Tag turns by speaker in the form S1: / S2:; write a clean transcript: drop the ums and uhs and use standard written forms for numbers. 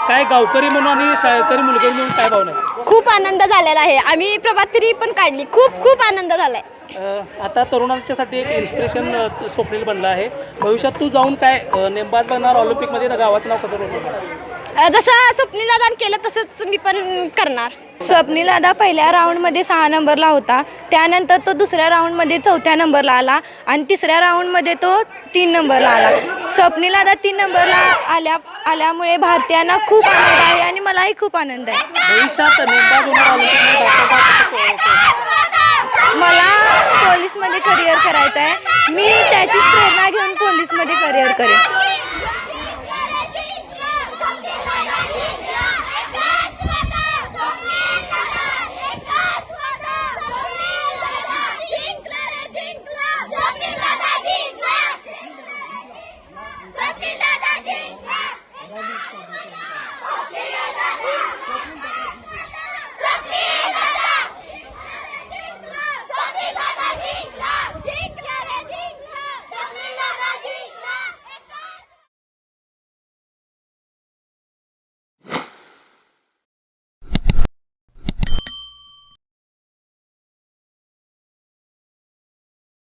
S1: काय गावकरी म्हणून आणि शाळकरी मुलगी म्हणून काय भावना आहे?
S2: खूप आनंद झालेला आहे. आम्ही प्रभात फेरी पण काढली. खूप आनंद झालाय.
S1: आता तरुणांच्यासाठी एक इन्स्पिरेशन स्वप्नील बनलं आहे. भविष्यात तू जाऊन काय नेमबाज बनणार, ऑलिम्पिकमध्ये गावाचं नाव कसं रोशन?
S2: जसं स्वप्नील दादान केलं तसंच मी पण करणार.
S3: स्वप्नील दादा पहिल्या राऊंडमध्ये 6 नंबरला होता, त्यानंतर तो दुसऱ्या राऊंडमध्ये 4थ्या नंबरला आला आणि तिसऱ्या राऊंडमध्ये तो 3 नंबरला आला. स्वप्नील दादा 3 नंबरला आल्यामुळे भारतीयांना खूप आनंद आहे आणि मलाही खूप आनंद आहे.
S1: भविष्यात नेमबाज होणार, ऑलिम्पिकमध्ये
S3: मला पोलीसमध्ये करिअर करायचं आहे. मी त्याचीच प्रेरणा घेऊन पोलीसमध्ये करिअर करेन.